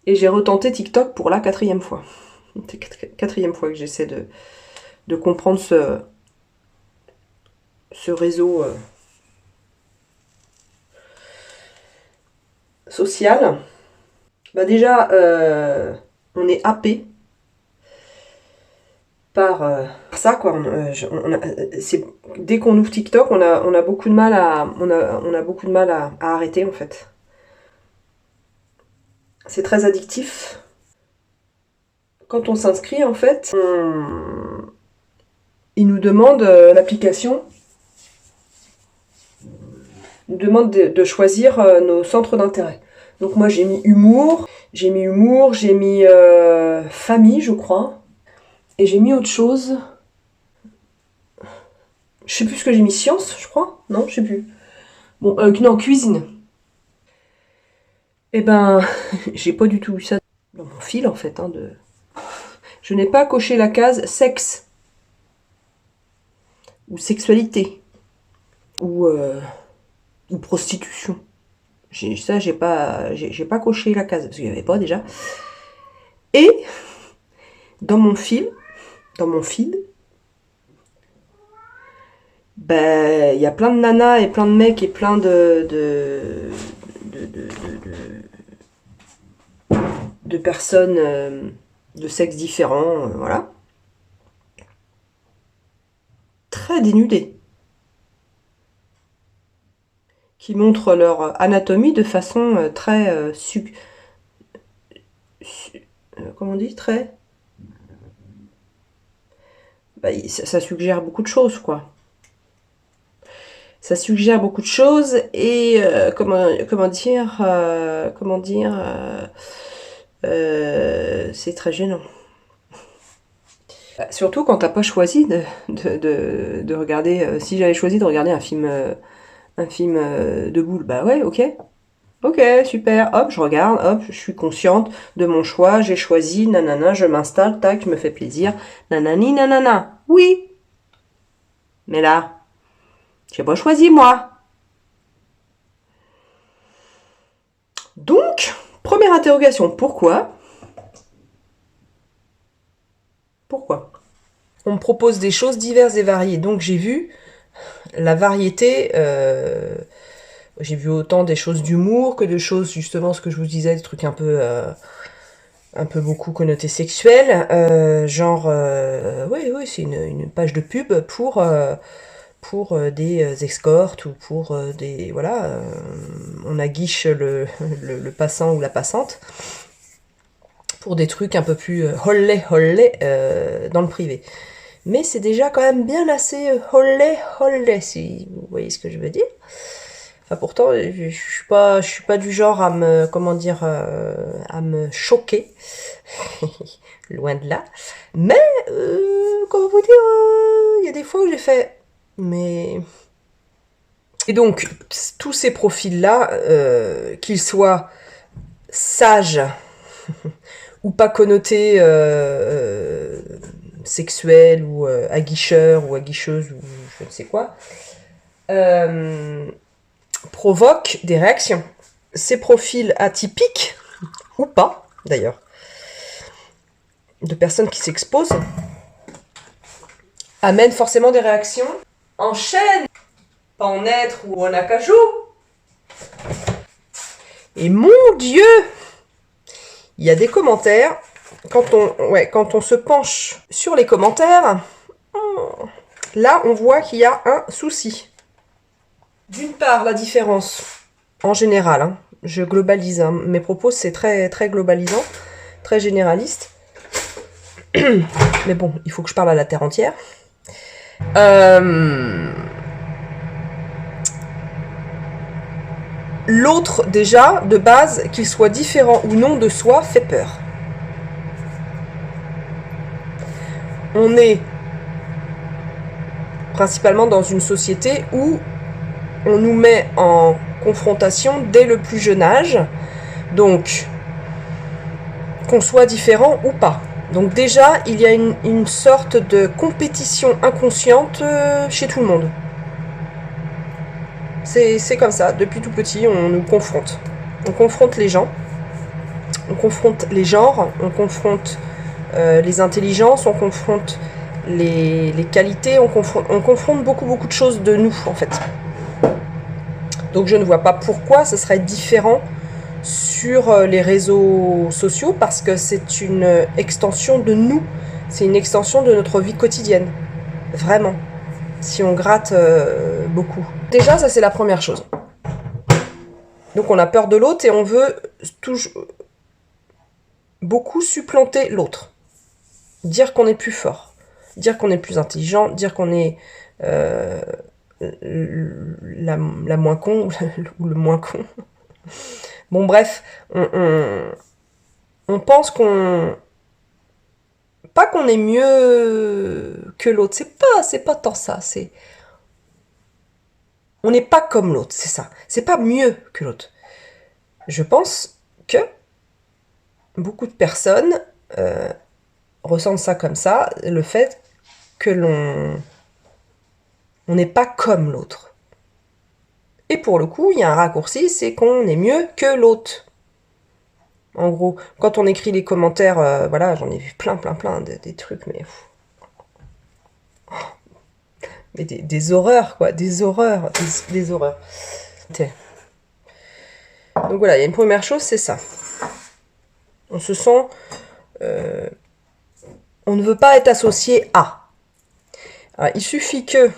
Et j'ai retenté TikTok pour la 4e fois. C'est la 4e fois que j'essaie de comprendre ce réseau social. Bah déjà, on est happé par ça, quoi. Dès qu'on ouvre TikTok, on a beaucoup de mal à arrêter, en fait. C'est très addictif. Quand on s'inscrit, en fait, il nous demande l'application. Il nous demande de choisir nos centres d'intérêt. Donc moi j'ai mis humour, j'ai mis famille, je crois. Et j'ai mis autre chose. Je sais plus ce que j'ai mis, science, je crois. Non, je sais plus. Bon, non, cuisine. Eh ben, j'ai pas du tout eu ça dans mon fil, en fait. Je n'ai pas coché la case sexe. Ou sexualité. Ou prostitution. J'ai pas coché la case, parce qu'il n'y avait pas déjà. Et, dans mon feed, ben, il y a plein de nanas et plein de mecs et plein de personnes de sexe différents, voilà. Très dénudées. Qui montrent leur anatomie de façon très comment on dit, très... Bah, ça suggère beaucoup de choses, quoi. Ça suggère beaucoup de choses et comment dire, c'est très gênant. Surtout quand t'as pas choisi de regarder. Si j'avais choisi de regarder un film de boule, bah ouais, ok. Ok, super, hop, je regarde, hop, je suis consciente de mon choix, j'ai choisi, nanana, je m'installe, tac, je me fais plaisir, nanani, nanana. Oui. Mais là, j'ai pas choisi moi. Donc, première interrogation, pourquoi? Pourquoi? On me propose des choses diverses et variées, donc j'ai vu la variété, j'ai vu autant des choses d'humour que de choses, justement, ce que je vous disais, des trucs un peu beaucoup connotés sexuels, genre, oui, c'est une page de pub pour des escortes ou pour des, voilà, on aguiche le passant ou la passante pour des trucs un peu plus hollé dans le privé. Mais c'est déjà quand même bien assez hollé, si vous voyez ce que je veux dire. Enfin, pourtant, je suis pas du genre à me, comment dire, à me choquer. Loin de là. Mais, comment vous dire, il y a des fois où j'ai fait, mais... Et donc, tous ces profils-là, qu'ils soient sages ou pas connotés sexuels ou aguicheurs ou aguicheuses ou je ne sais quoi, provoquent des réactions. Ces profils atypiques, ou pas d'ailleurs, de personnes qui s'exposent, amènent forcément des réactions en chaîne, pas en être ou en acajou. Et mon Dieu, il y a des commentaires, quand on se penche sur les commentaires, là on voit qu'il y a un souci. D'une part, la différence, en général, je globalise, mes propos c'est très, très globalisant, très généraliste. Mais bon, il faut que je parle à la terre entière. L'autre, déjà, de base, qu'il soit différent ou non de soi, fait peur. On est principalement dans une société où on nous met en confrontation dès le plus jeune âge, donc qu'on soit différent ou pas. Donc déjà, il y a une sorte de compétition inconsciente chez tout le monde. C'est comme ça, depuis tout petit, on nous confronte. On confronte les gens. On confronte les genres, on confronte les intelligences, on confronte les qualités, on confronte beaucoup de choses de nous, en fait. Donc je ne vois pas pourquoi ce serait différent sur les réseaux sociaux, parce que c'est une extension de nous, c'est une extension de notre vie quotidienne, vraiment, si on gratte beaucoup. Déjà, ça c'est la première chose. Donc on a peur de l'autre et on veut toujours beaucoup supplanter l'autre. Dire qu'on est plus fort, dire qu'on est plus intelligent, dire qu'on est la moins con ou le moins con. Bon bref, on pense qu'on... Pas qu'on est mieux que l'autre, c'est pas tant ça, c'est... On n'est pas comme l'autre, c'est ça. C'est pas mieux que l'autre. Je pense que beaucoup de personnes ressentent ça comme ça, le fait que on n'est pas comme l'autre. Et pour le coup, il y a un raccourci, c'est qu'on est mieux que l'autre. En gros, quand on écrit les commentaires, voilà, j'en ai vu plein, des trucs, mais des horreurs, quoi, des horreurs. Donc voilà, il y a une première chose, c'est ça. On se sent... on ne veut pas être associé à. Alors, il suffit que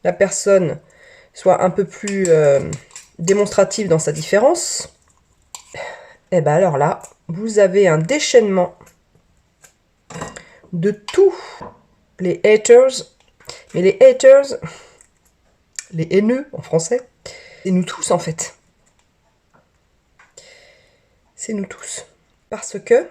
la personne soit un peu plus démonstrative dans sa différence. Et bien alors là, vous avez un déchaînement de tous les haters. Mais les haters, les haineux en français, c'est nous tous en fait. C'est nous tous. Parce que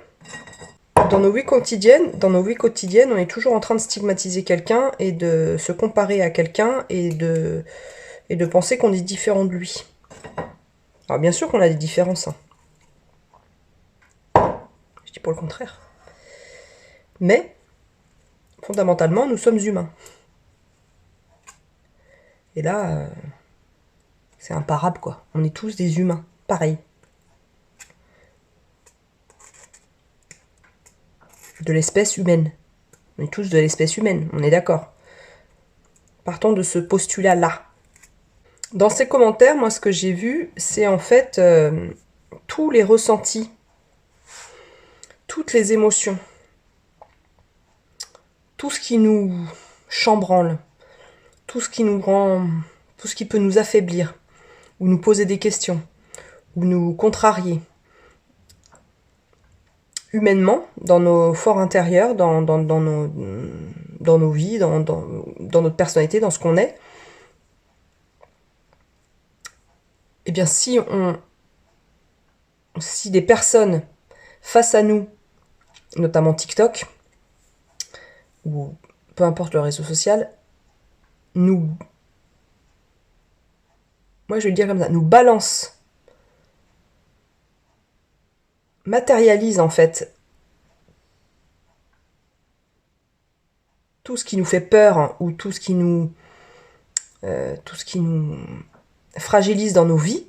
dans nos vies quotidiennes, on est toujours en train de stigmatiser quelqu'un et de se comparer à quelqu'un et de penser qu'on est différent de lui. Alors bien sûr qu'on a des différences. Hein. Je dis pas le contraire. Mais, fondamentalement, nous sommes humains. Et là, c'est imparable, quoi. On est tous des humains, pareil. De l'espèce humaine. On est tous de l'espèce humaine, on est d'accord. Partons de ce postulat-là. Dans ces commentaires, moi, ce que j'ai vu, c'est en fait tous les ressentis, toutes les émotions, tout ce qui nous chambranle, tout ce qui nous rend, tout ce qui peut nous affaiblir, ou nous poser des questions, ou nous contrarier. Humainement, dans nos forts intérieurs, dans nos vies, dans notre personnalité, dans ce qu'on est, eh bien si des personnes face à nous, notamment TikTok, ou peu importe le réseau social, moi je vais le dire comme ça, nous balancent, matérialise en fait tout ce qui nous fait peur, hein, ou tout ce qui nous fragilise dans nos vies,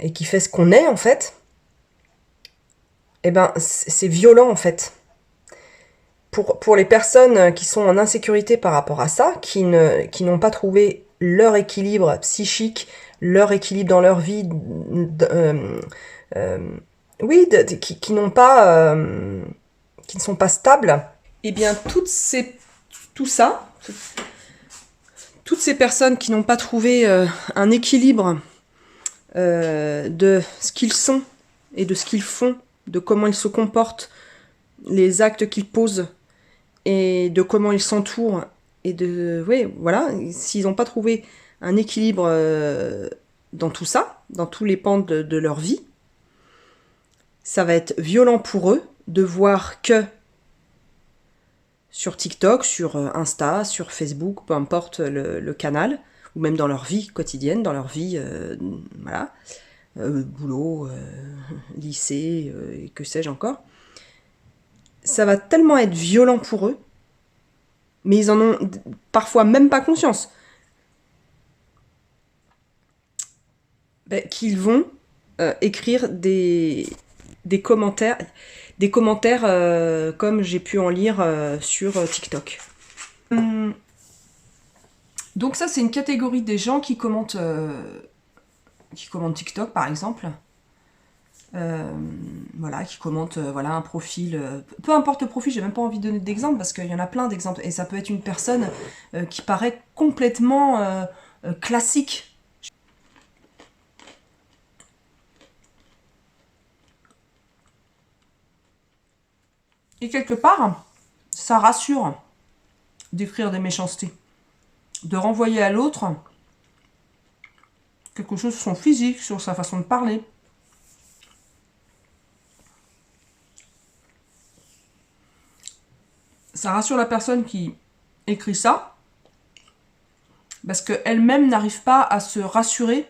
et qui fait ce qu'on est en fait, eh ben c'est violent en fait. Pour les personnes qui sont en insécurité par rapport à ça, qui n'ont pas trouvé leur équilibre psychique, leur équilibre dans leur vie, qui n'ont pas, qui ne sont pas stables, eh bien toutes ces personnes qui n'ont pas trouvé un équilibre de ce qu'ils sont et de ce qu'ils font, de comment ils se comportent, les actes qu'ils posent et de comment ils s'entourent, et s'ils n'ont pas trouvé un équilibre dans tout ça, dans tous les pans de leur vie, ça va être violent pour eux de voir que sur TikTok, sur Insta, sur Facebook, peu importe le canal, ou même dans leur vie quotidienne, dans leur vie, boulot, lycée, et que sais-je encore, ça va tellement être violent pour eux, mais ils en ont parfois même pas conscience. qu'ils vont écrire des commentaires, comme j'ai pu en lire sur TikTok. Donc ça, c'est une catégorie des gens qui commentent TikTok, par exemple. Voilà, qui commentent voilà, un profil. Peu importe le profil, j'ai même pas envie de donner d'exemples parce qu'il y en a plein d'exemples. Et ça peut être une personne qui paraît complètement classique. Et quelque part, ça rassure d'écrire des méchancetés. De renvoyer à l'autre quelque chose sur son physique, sur sa façon de parler. Ça rassure la personne qui écrit ça, parce qu'elle-même n'arrive pas à se rassurer.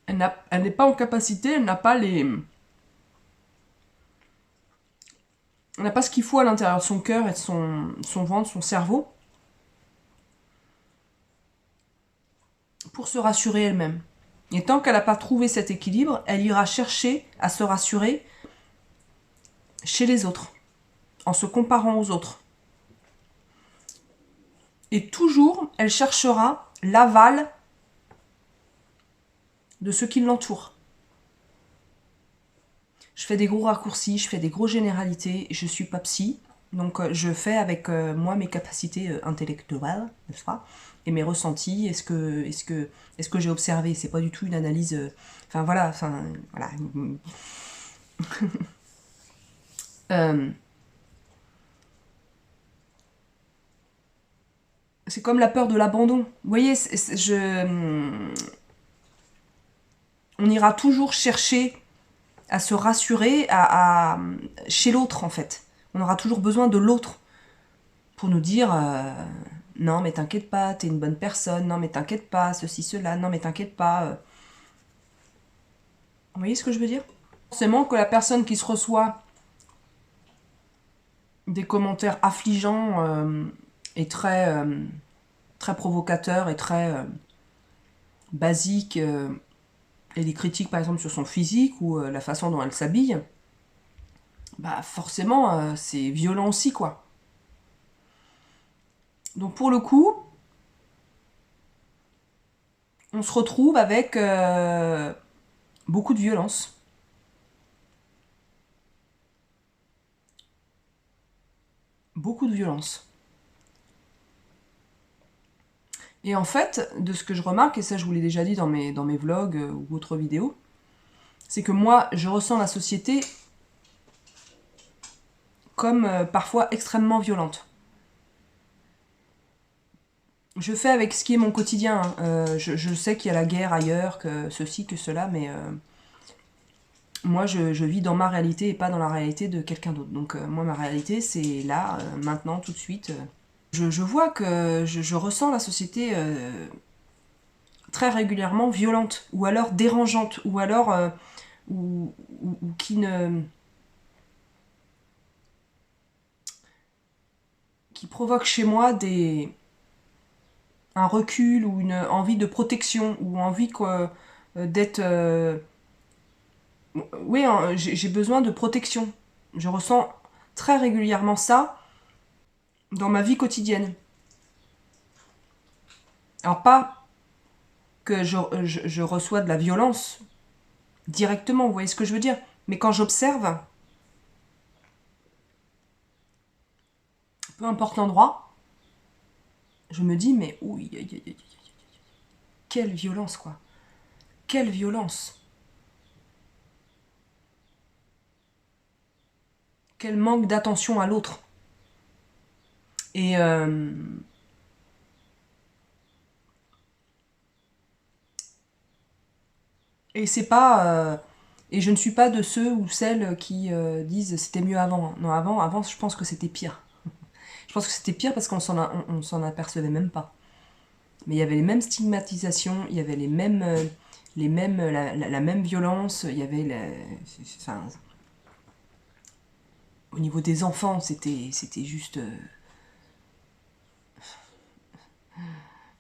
Elle n'est pas en capacité, elle n'a pas ce qu'il faut à l'intérieur de son cœur et de son ventre, son cerveau, pour se rassurer elle-même. Et tant qu'elle n'a pas trouvé cet équilibre, elle ira chercher à se rassurer chez les autres, en se comparant aux autres. Et toujours, elle cherchera l'aval de ceux qui l'entourent. Je fais des gros raccourcis, je fais des grosses généralités, je suis pas psy, donc je fais avec moi mes capacités intellectuelles, n'est-ce pas, et mes ressentis, est-ce que j'ai observé, c'est pas du tout une analyse, enfin voilà. C'est comme la peur de l'abandon. Vous voyez, on ira toujours chercher à se rassurer chez l'autre, en fait. On aura toujours besoin de l'autre pour nous dire non, mais t'inquiète pas, t'es une bonne personne, non, mais t'inquiète pas, ceci, cela, non, mais t'inquiète pas. Vous voyez ce que je veux dire? Forcément que la personne qui se reçoit des commentaires affligeants et très provocateurs et très basiques, et des critiques par exemple sur son physique ou la façon dont elle s'habille, bah forcément c'est violent aussi, quoi. Donc pour le coup, on se retrouve avec beaucoup de violence. Beaucoup de violence. Et en fait, de ce que je remarque, et ça je vous l'ai déjà dit dans mes vlogs ou autres vidéos, c'est que moi, je ressens la société comme parfois extrêmement violente. Je fais avec ce qui est mon quotidien. Je sais qu'il y a la guerre ailleurs, que ceci, que cela, mais moi, je vis dans ma réalité et pas dans la réalité de quelqu'un d'autre. Donc moi, ma réalité, c'est là, maintenant, tout de suite. Je vois que je ressens la société très régulièrement violente, ou alors dérangeante, ou alors ou qui provoque chez moi un recul ou une envie de protection, ou envie d'être... oui, j'ai besoin de protection. Je ressens très régulièrement ça dans ma vie quotidienne. Alors pas que je reçois de la violence directement, vous voyez ce que je veux dire, mais quand j'observe, peu importe l'endroit, je me dis, mais oui, quelle violence, quoi. Quelle violence. Quel manque d'attention à l'autre. Et c'est pas... et je ne suis pas de ceux ou celles qui disent c'était mieux avant. Non, avant, je pense que c'était pire. Je pense que c'était pire parce qu'on s'en apercevait même pas. Mais il y avait les mêmes stigmatisations, il y avait la même violence, il y avait enfin, au niveau des enfants, c'était juste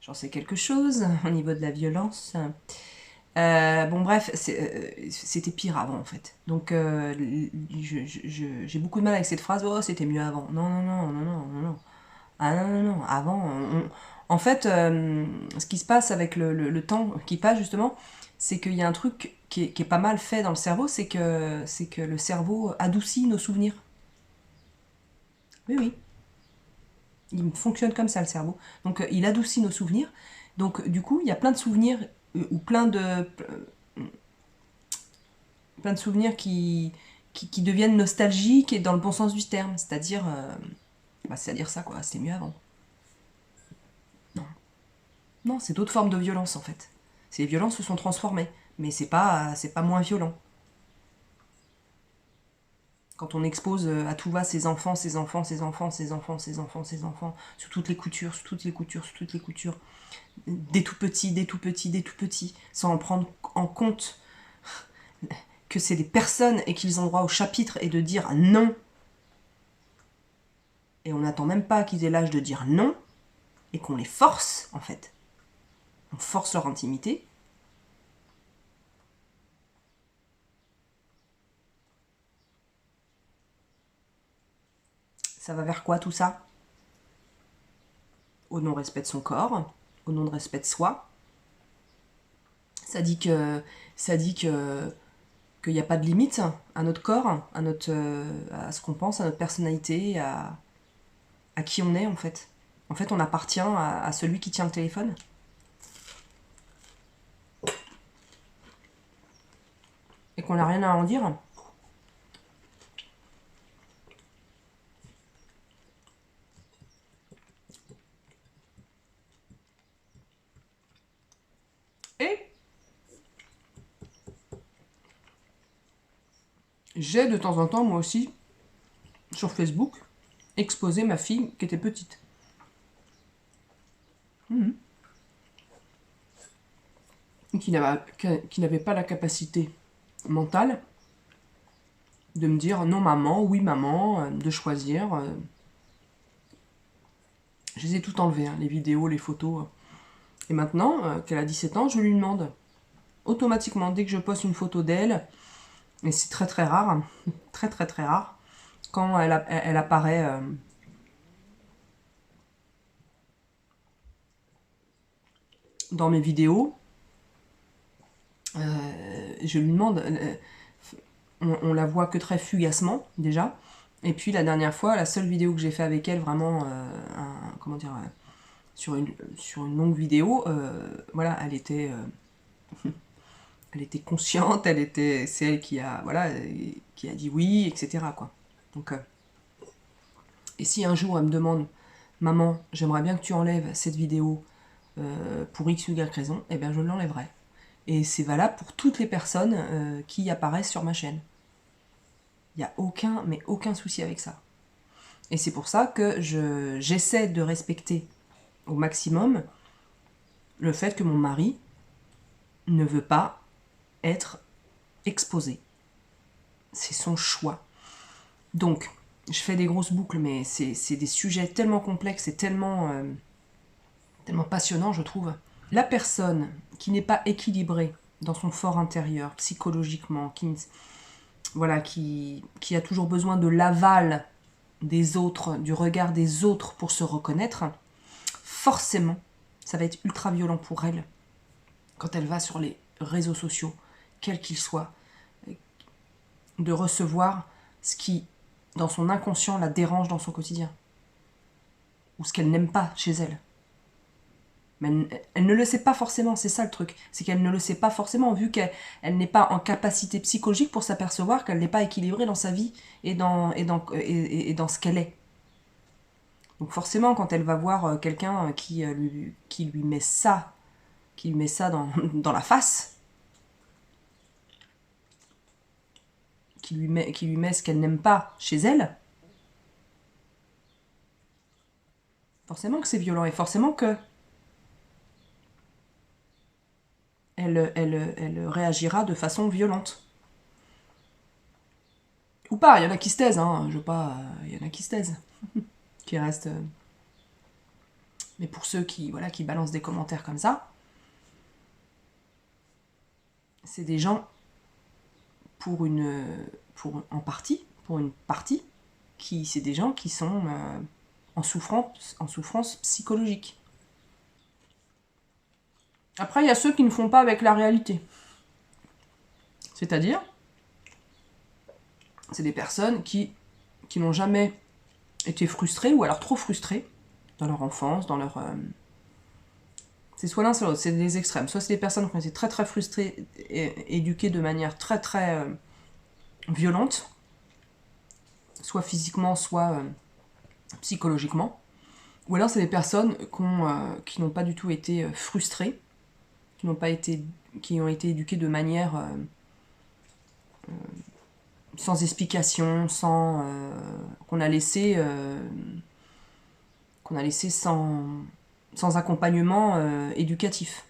j'en sais quelque chose au niveau de la violence. Bon bref, c'était pire avant en fait. Donc j'ai beaucoup de mal avec cette phrase, oh c'était mieux avant. Non, non, non, non, non, non, non. Ah non, non, non, avant, en fait, ce qui se passe avec le temps qui passe justement, c'est qu'il y a un truc qui est pas mal fait dans le cerveau, c'est que le cerveau adoucit nos souvenirs. Oui, oui, il fonctionne comme ça le cerveau. Donc il adoucit nos souvenirs. Donc du coup, il y a plein de souvenirs ou plein de souvenirs qui deviennent nostalgiques et dans le bon sens du terme. C'est-à-dire ça quoi, c'était mieux avant. Non, non, c'est d'autres formes de violence en fait. Ces violences se sont transformées, mais c'est pas moins violent. Quand on expose à tout va ses enfants, ses enfants, ses enfants, ses enfants, ses enfants, ses enfants, sur toutes les coutures, sur toutes les coutures, sur toutes les coutures, des tout petits, des tout petits, des tout petits, sans en prendre en compte que c'est des personnes et qu'ils ont droit au chapitre et de dire non. Et on n'attend même pas qu'ils aient l'âge de dire non et qu'on les force en fait. On force leur intimité. Ça va vers quoi tout ça? Au non-respect de son corps, au non-respect de soi. Ça dit que qu'il n'y a pas de limite à notre corps, à ce qu'on pense, à notre personnalité, à qui on est en fait. En fait, on appartient à celui qui tient le téléphone. Et qu'on n'a rien à en dire. Et j'ai de temps en temps, moi aussi, sur Facebook, exposé ma fille qui était petite. Qui n'avait pas la capacité mentale de me dire non maman, oui maman, de choisir. Je les ai toutes enlevées, hein, les vidéos, les photos. Et maintenant, qu'elle a 17 ans, je lui demande automatiquement, dès que je poste une photo d'elle, et c'est très très rare, hein, très très très rare, quand elle apparaît dans mes vidéos, je lui demande, on la voit que très fugacement déjà, et puis la dernière fois, la seule vidéo que j'ai fait avec elle, vraiment, comment dire, sur une longue vidéo, voilà, elle était consciente, c'est elle qui a, voilà, qui a dit oui, etc. quoi. Donc, et si un jour elle me demande, maman, j'aimerais bien que tu enlèves cette vidéo pour X ou Y raison, eh bien je l'enlèverai. Et c'est valable pour toutes les personnes qui apparaissent sur ma chaîne. Il n'y a aucun souci avec ça. Et c'est pour ça que j'essaie de respecter au maximum le fait que mon mari ne veut pas être exposé. C'est son choix. Donc, je fais des grosses boucles, mais c'est des sujets tellement complexes et tellement passionnants, je trouve. La personne qui n'est pas équilibrée dans son fort intérieur, psychologiquement, qui a toujours besoin de l'aval des autres, du regard des autres pour se reconnaître, forcément, ça va être ultra violent pour elle quand elle va sur les réseaux sociaux, quels qu'ils soient, de recevoir ce qui, dans son inconscient, la dérange dans son quotidien. Ou ce qu'elle n'aime pas chez elle. Mais elle ne le sait pas forcément, c'est ça le truc. C'est qu'elle ne le sait pas forcément, vu qu'elle n'est pas en capacité psychologique pour s'apercevoir qu'elle n'est pas équilibrée dans sa vie et dans ce qu'elle est. Donc forcément, quand elle va voir quelqu'un qui lui met ça, dans la face, qui lui met ce qu'elle n'aime pas chez elle, forcément que c'est violent et forcément que elle réagira de façon violente. Ou pas, il y en a qui se taisent, hein, je veux pas. Il y en a qui se taisent, qui restent Mais pour ceux qui, voilà, qui balancent des commentaires comme ça, c'est des gens pour une partie, c'est des gens qui sont en souffrance psychologique. Après, il y a ceux qui ne font pas avec la réalité. C'est-à-dire, c'est des personnes qui n'ont jamais été frustrées, ou alors trop frustrées, dans leur enfance, dans leur... C'est soit l'un, soit l'autre, c'est des extrêmes. Soit c'est des personnes qui ont été très très frustrées, et éduquées de manière très très violente, soit physiquement, soit psychologiquement. Ou alors c'est des personnes qui n'ont pas du tout été frustrées, qui ont été éduquées de manière sans explication, qu'on a laissé sans accompagnement éducatif.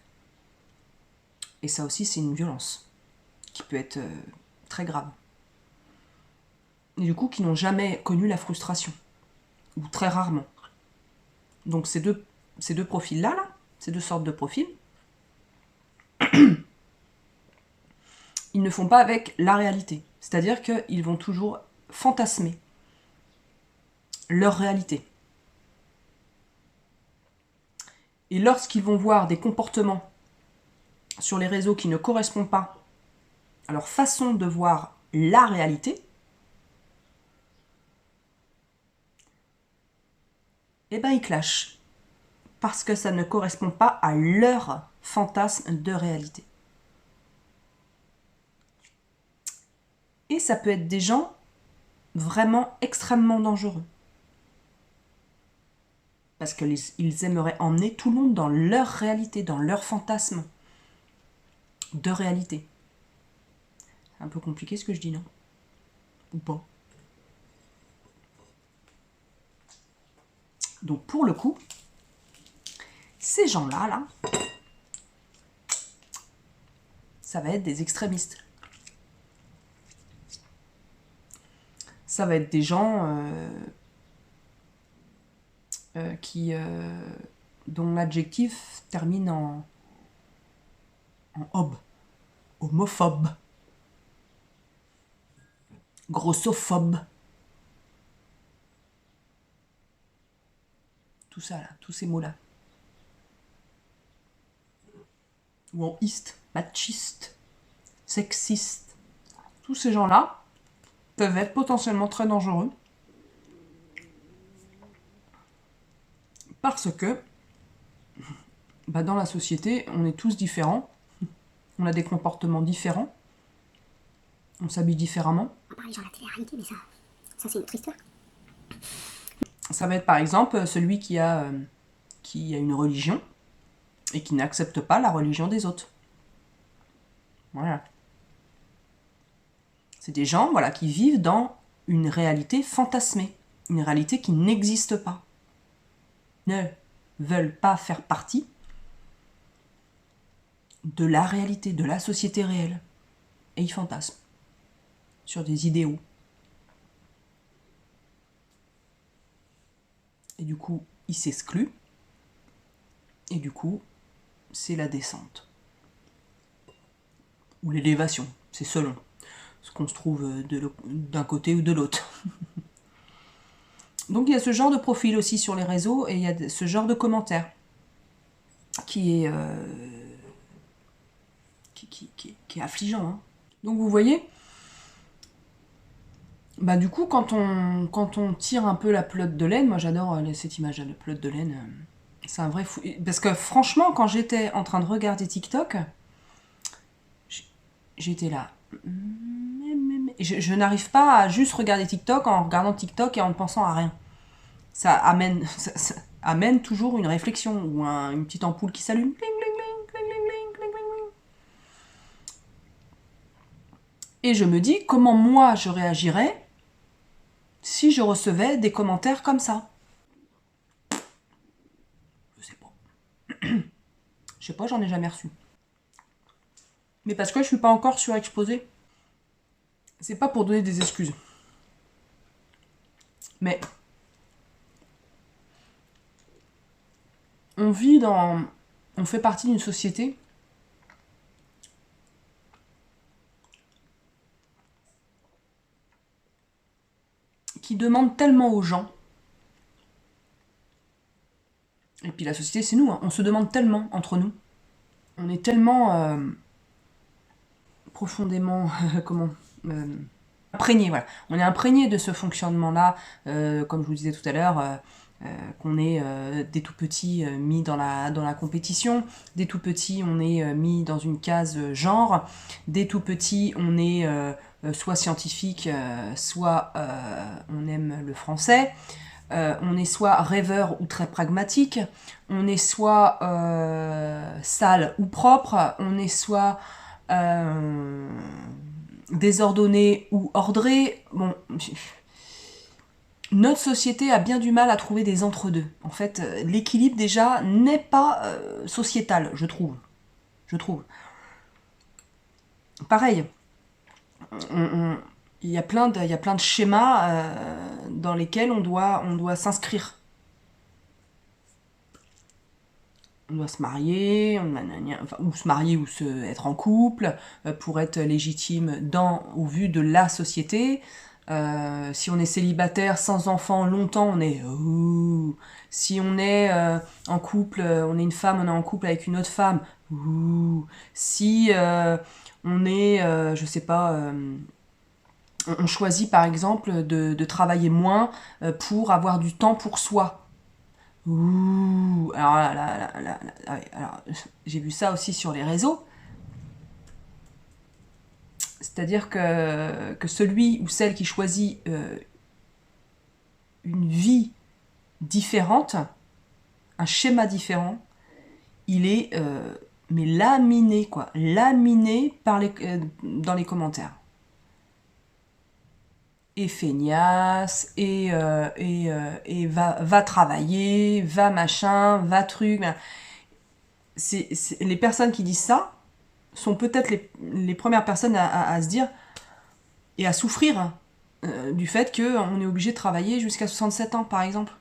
Et ça aussi, c'est une violence qui peut être très grave. Et du coup, qui n'ont jamais connu la frustration, ou très rarement. Donc ces deux profils-là, ces deux sortes de profils, ils ne font pas avec la réalité. C'est-à-dire qu'ils vont toujours fantasmer leur réalité. Et lorsqu'ils vont voir des comportements sur les réseaux qui ne correspondent pas à leur façon de voir la réalité, eh ben ils clashent. Parce que ça ne correspond pas à leur fantasme de réalité. Et ça peut être des gens vraiment extrêmement dangereux. Parce qu'ils aimeraient emmener tout le monde dans leur réalité, dans leur fantasme de réalité. C'est un peu compliqué ce que je dis, non? Ou pas? Donc pour le coup, ces gens-là, là, ça va être des extrémistes. Ça va être des gens dont l'adjectif termine en hob, homophobe, grossophobe. Tout ça, là, tous ces mots-là. Ou en iste, machiste, sexiste. Tous ces gens-là peuvent être potentiellement très dangereux. Parce que dans la société, on est tous différents. On a des comportements différents. On s'habille différemment. On parle genre la télé-réalité, mais ça c'est une autre histoire. Ça va être par exemple celui qui a une religion et qui n'accepte pas la religion des autres. Voilà. C'est des gens, voilà, qui vivent dans une réalité fantasmée, une réalité qui n'existe pas. Ne veulent pas faire partie de la réalité, de la société réelle. Et ils fantasment sur des idéaux. Et du coup, ils s'excluent. Et du coup, c'est la descente. Ou l'élévation, c'est selon ce qu'on se trouve d'un côté ou de l'autre. Donc il y a ce genre de profil aussi sur les réseaux, et il y a ce genre de commentaires qui est affligeant. Hein. Donc vous voyez, du coup quand on tire un peu la pelote de laine, moi j'adore cette image de pelote de laine, c'est un vrai fou. Parce que franchement, quand j'étais en train de regarder TikTok, j'étais là. Je n'arrive pas à juste regarder TikTok en regardant TikTok et en ne pensant à rien. Ça amène toujours une réflexion ou une petite ampoule qui s'allume. Et je me dis comment moi je réagirais si je recevais des commentaires comme ça. Je sais pas. Je sais pas, j'en ai jamais reçu. Mais parce que je suis pas encore surexposée. C'est pas pour donner des excuses. Mais on vit dans... On fait partie d'une société qui demande tellement aux gens, et puis la société c'est nous, hein, on se demande tellement entre nous, on est tellement profondément, comment, imprégné, voilà. On est imprégné de ce fonctionnement-là, comme je vous disais tout à l'heure, qu'on est dès tout petit mis dans la compétition, dès tout petit on est mis dans une case genre, dès tout petit on est soit scientifique, soit on aime le français, on est soit rêveur ou très pragmatique, on est soit sale ou propre, on est soit désordonné ou ordré. Bon, notre société a bien du mal à trouver des entre-deux. En fait, l'équilibre déjà n'est pas sociétal, je trouve. Je trouve. Pareil, il y a plein de schémas dans lesquels on doit s'inscrire. On doit se marier, ou se marier ou être en couple pour être légitime au vu de la société. Si on est célibataire sans enfant longtemps, on est ouh. Si on est en couple, on est une femme, on est en couple avec une autre femme, ouh. Si on est, je sais pas, on choisit par exemple de travailler moins pour avoir du temps pour soi. Ouh, alors alors, j'ai vu ça aussi sur les réseaux. C'est-à-dire que celui ou celle qui choisit une vie différente, un schéma différent, il est mais laminé, quoi. Laminé dans les commentaires. Et feignasse, et va travailler, va machin, va truc. Les personnes qui disent ça sont peut-être les premières personnes à se dire et à souffrir du fait qu'on est obligé de travailler jusqu'à 67 ans, par exemple.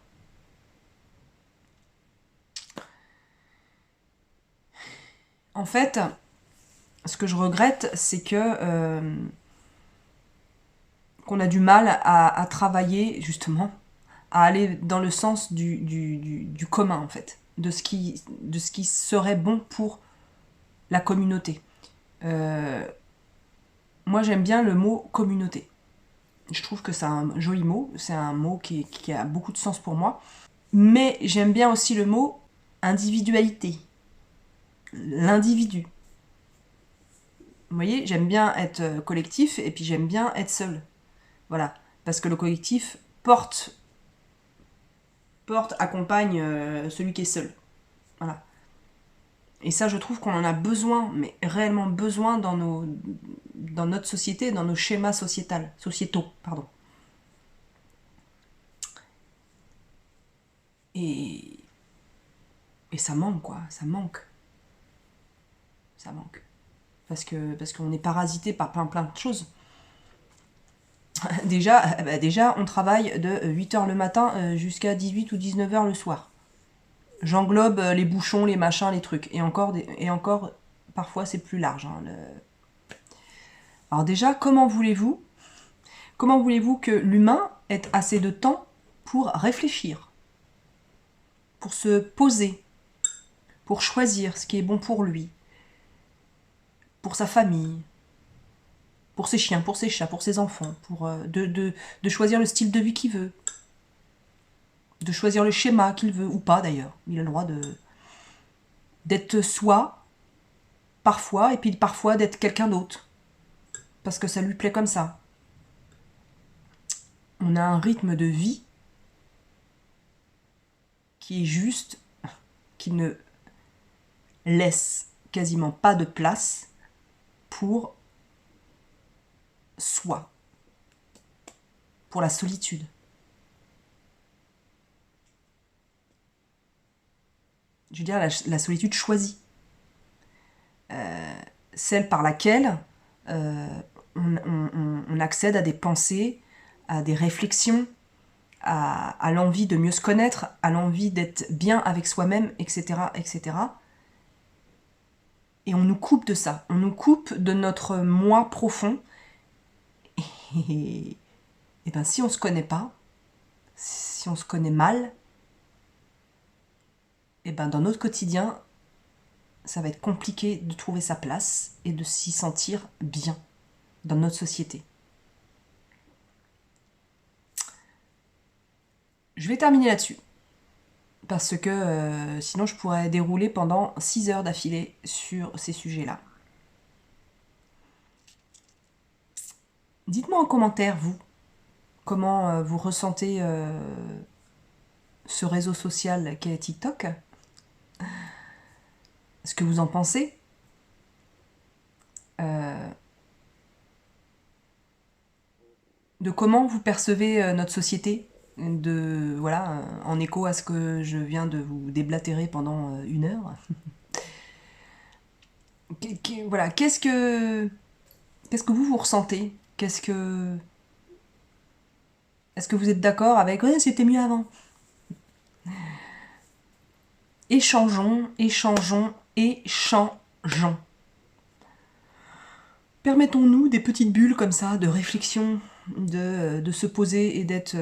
En fait, ce que je regrette, c'est qu'on a du mal à travailler, justement, à aller dans le sens du commun, en fait, de ce qui serait bon pour la communauté. Moi, j'aime bien le mot communauté. Je trouve que c'est un joli mot, c'est un mot qui a beaucoup de sens pour moi. Mais j'aime bien aussi le mot individualité, l'individu. Vous voyez, j'aime bien être collectif et puis j'aime bien être seul. Voilà, parce que le collectif accompagne celui qui est seul. Voilà. Et ça, je trouve qu'on en a besoin, mais réellement besoin dans notre société, dans nos schémas sociétaux, pardon. Et ça manque, quoi. Ça manque. Parce qu'on est parasité par plein de choses. Déjà, on travaille de 8h le matin jusqu'à 18 ou 19h le soir. J'englobe les bouchons, les machins, les trucs. Et encore, parfois, c'est plus large. Hein, Alors déjà, comment voulez-vous que l'humain ait assez de temps pour réfléchir, pour se poser, pour choisir ce qui est bon pour lui, pour sa famille, pour ses chiens, pour ses chats, pour ses enfants, pour de choisir le style de vie qu'il veut, de choisir le schéma qu'il veut, ou pas d'ailleurs. Il a le droit d'être soi, parfois, et puis parfois d'être quelqu'un d'autre, parce que ça lui plaît comme ça. On a un rythme de vie qui est juste, qui ne laisse quasiment pas de place pour soi, pour la solitude. Je veux dire, la solitude choisie. Celle par laquelle on accède à des pensées, à des réflexions, à l'envie de mieux se connaître, à l'envie d'être bien avec soi-même, etc., etc. Et on nous coupe de ça, on nous coupe de notre moi profond. Et ben si on se connaît pas, si on se connaît mal, et ben dans notre quotidien, ça va être compliqué de trouver sa place et de s'y sentir bien dans notre société. Je vais terminer là-dessus. Parce que sinon je pourrais dérouler pendant 6 heures d'affilée sur ces sujets-là. Dites-moi en commentaire, vous, comment vous ressentez ce réseau social qu'est TikTok. Ce que vous en pensez. De comment vous percevez notre société. Voilà, en écho à ce que je viens de vous déblatérer pendant 1 heure. Voilà, qu'est-ce que vous ressentez? Est-ce que vous êtes d'accord avec ouais, c'était mieux avant? Échangeons, échangeons, échangeons. Permettons-nous des petites bulles comme ça de réflexion, de se poser et d'être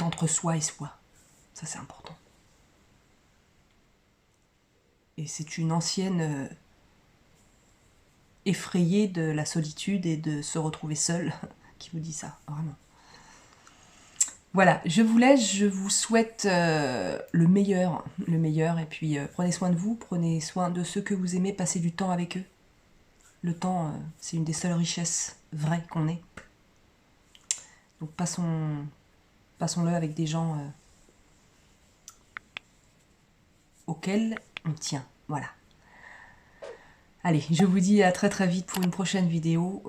entre soi et soi. Ça, c'est important. Et c'est une ancienne effrayée de la solitude et de se retrouver seule qui vous dit ça, vraiment. Voilà, je vous laisse, je vous souhaite le meilleur, et puis prenez soin de vous, prenez soin de ceux que vous aimez, passez du temps avec eux. Le temps, c'est une des seules richesses vraies qu'on ait. Donc passons-le avec des gens auxquels on tient. Voilà. Allez, je vous dis à très très vite pour une prochaine vidéo.